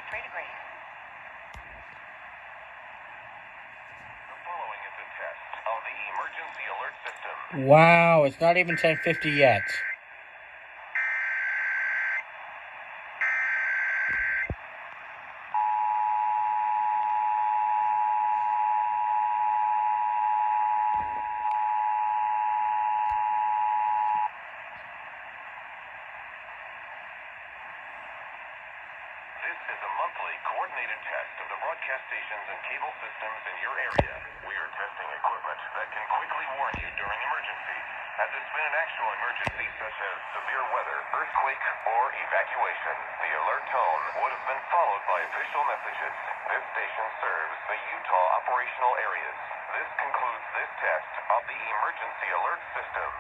-3 degrees. The following is a test of the emergency alert system. Wow, it's not even 10:50 yet. This is a monthly coordinated test of the broadcast stations and cable systems in your area. We are testing equipment that can quickly warn you during emergency. Had this been an actual emergency such as severe weather, earthquake, or evacuation, the alert tone would have been followed by official messages. This station serves the Utah operational areas. This concludes this test of the emergency alert system.